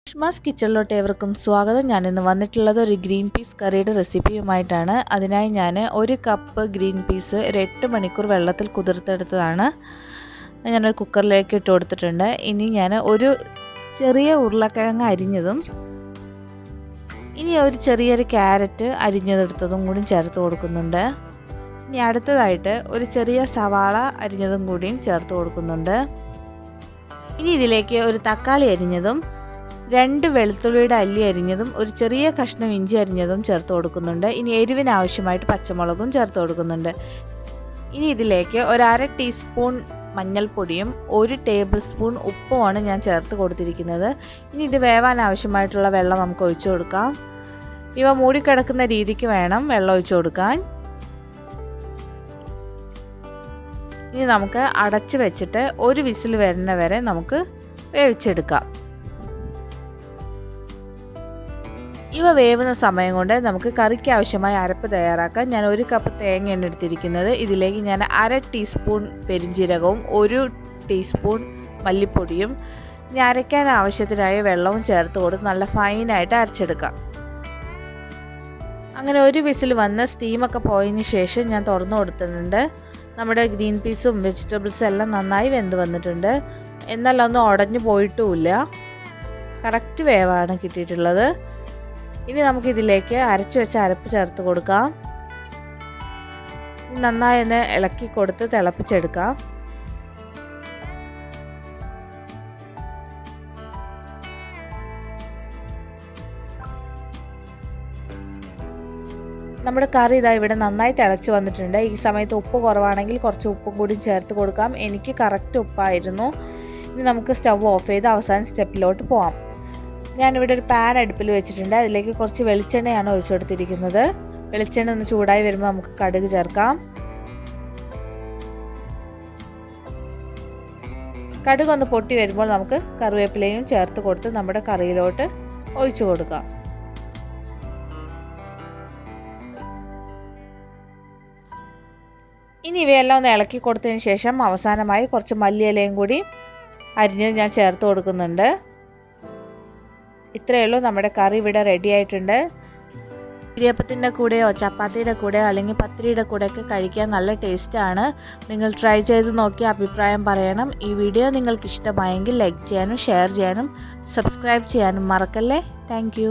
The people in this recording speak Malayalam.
ഷ്മാസ് കിച്ചണിലോട്ട് ഏവർക്കും സ്വാഗതം. ഞാനിന്ന് വന്നിട്ടുള്ളത് ഒരു ഗ്രീൻ പീസ് കറിയുടെ റെസിപ്പിയുമായിട്ടാണ്. അതിനായി ഞാൻ 1 കപ്പ് ഗ്രീൻ പീസ് ഒരു 8 മണിക്കൂർ വെള്ളത്തിൽ കുതിർത്തെടുത്തതാണ്. ഞാനൊരു കുക്കറിലേക്ക് ഇട്ട് കൊടുത്തിട്ടുണ്ട്. ഇനി ഞാൻ ഒരു ചെറിയ ഉരുളക്കിഴങ്ങ് അരിഞ്ഞതും ഇനി ഒരു ചെറിയൊരു ക്യാരറ്റ് അരിഞ്ഞതെടുത്തതും കൂടി ചേർത്ത് കൊടുക്കുന്നുണ്ട്. ഇനി അടുത്തതായിട്ട് ഒരു ചെറിയ സവാള അരിഞ്ഞതും കൂടിയും ചേർത്ത് കൊടുക്കുന്നുണ്ട്. ഇനി ഇതിലേക്ക് ഒരു തക്കാളി അരിഞ്ഞതും 2 വെളുത്തുള്ളിയുടെ അല്ലി അരിഞ്ഞതും ഒരു ചെറിയ കഷ്ണം ഇഞ്ചി അരിഞ്ഞതും ചേർത്ത് കൊടുക്കുന്നുണ്ട്. ഇനി എരിവിന് ആവശ്യമായിട്ട് പച്ചമുളകും ചേർത്ത് കൊടുക്കുന്നുണ്ട്. ഇനി ഇതിലേക്ക് ഒരു 1/2 ടീസ്പൂൺ മഞ്ഞൾപ്പൊടിയും 1 ടേബിൾ സ്പൂൺ ഉപ്പുമാണ് ഞാൻ ചേർത്ത് കൊടുത്തിരിക്കുന്നത്. ഇനി ഇത് വേവാൻ ആവശ്യമായിട്ടുള്ള വെള്ളം നമുക്ക് ഒഴിച്ചു കൊടുക്കാം. ഇവ മൂടിക്കിടക്കുന്ന രീതിക്ക് വേണം വെള്ളം ഒഴിച്ചു കൊടുക്കാൻ. ഇനി നമുക്ക് അടച്ചു വെച്ചിട്ട് ഒരു വിസിൽ വരുന്ന വരെ നമുക്ക് വേവിച്ചെടുക്കാം. ഇവ വേവുന്ന സമയം കൊണ്ട് നമുക്ക് കറിക്ക് ആവശ്യമായ അരപ്പ് തയ്യാറാക്കാം. ഞാൻ 1 കപ്പ് തേങ്ങയാണ് എടുത്തിരിക്കുന്നത്. ഇതിലേക്ക് ഞാൻ 1/2 ടീസ്പൂൺ പെരിഞ്ജീരകവും 1 ടീസ്പൂൺ മല്ലിപ്പൊടിയും ഇനി അരയ്ക്കാൻ ആവശ്യത്തിനായ വെള്ളവും ചേർത്ത് കൊടുത്ത് നല്ല ഫൈനായിട്ട് അരച്ചെടുക്കാം. അങ്ങനെ ഒരു വിസിൽ വന്ന് സ്റ്റീമൊക്കെ പോയതിന് ശേഷം ഞാൻ തുറന്നു കൊടുത്തിട്ടുണ്ട്. നമ്മുടെ ഗ്രീൻ പീസും വെജിറ്റബിൾസും എല്ലാം നന്നായി വെന്ത് വന്നിട്ടുണ്ട്. എന്നാൽ ഒന്നും ഉടഞ്ഞു പോയിട്ടുമില്ല. കറക്റ്റ് വേവാണ് കിട്ടിയിട്ടുള്ളത്. ഇനി നമുക്കിതിലേക്ക് അരച്ചു വെച്ച അരപ്പ് ചേർത്ത് കൊടുക്കാം. നന്നായി ഒന്ന് ഇളക്കി കൊടുത്ത് തിളപ്പിച്ചെടുക്കാം. നമ്മുടെ കറി ഇതാ ഇവിടെ നന്നായി തിളച്ച് വന്നിട്ടുണ്ട്. ഈ സമയത്ത് ഉപ്പ് കുറവാണെങ്കിൽ കുറച്ച് ഉപ്പും കൂടി ചേർത്ത് കൊടുക്കാം. എനിക്ക് കറക്റ്റ് ഉപ്പായിരുന്നു. ഇനി നമുക്ക് സ്റ്റവ് ഓഫ് ചെയ്ത് അവസാന സ്റ്റെപ്പിലോട്ട് പോകാം. ഞാനിവിടെ ഒരു പാൻ അടുപ്പിൽ വെച്ചിട്ടുണ്ട്. അതിലേക്ക് കുറച്ച് വെളിച്ചെണ്ണയാണ് ഒഴിച്ചു കൊടുത്തിരിക്കുന്നത്. വെളിച്ചെണ്ണ ഒന്ന് ചൂടായി വരുമ്പോൾ നമുക്ക് കടുക് ചേർക്കാം. കടുക് ഒന്ന് പൊട്ടി വരുമ്പോൾ നമുക്ക് കറിവേപ്പിലയും ചേർത്ത് കൊടുത്ത് നമ്മുടെ കറിയിലോട്ട് ഒഴിച്ചു കൊടുക്കാം. ഇനി ഇവയെല്ലാം ഒന്ന് ഇളക്കി കൊടുത്തതിന് ശേഷം അവസാനമായി കുറച്ച് മല്ലിയിലയും കൂടി അരിഞ്ഞ് ഞാൻ ചേർത്ത് കൊടുക്കുന്നുണ്ട്. ഇത്രയേ ഉള്ളൂ, നമ്മുടെ കറി ഇവിടെ റെഡി ആയിട്ടുണ്ട്. ഇടിയപ്പത്തിൻ്റെ കൂടെയോ ചപ്പാത്തിയുടെ കൂടെയോ അല്ലെങ്കിൽ പത്തിരിയുടെ കൂടെയൊക്കെ കഴിക്കാൻ നല്ല ടേസ്റ്റാണ്. നിങ്ങൾ ട്രൈ ചെയ്ത് നോക്കി അഭിപ്രായം പറയണം. ഈ വീഡിയോ നിങ്ങൾക്ക് ഇഷ്ടമായെങ്കിൽ ലൈക്ക് ചെയ്യാനും ഷെയർ ചെയ്യാനും സബ്സ്ക്രൈബ് ചെയ്യാനും മറക്കല്ലേ. താങ്ക്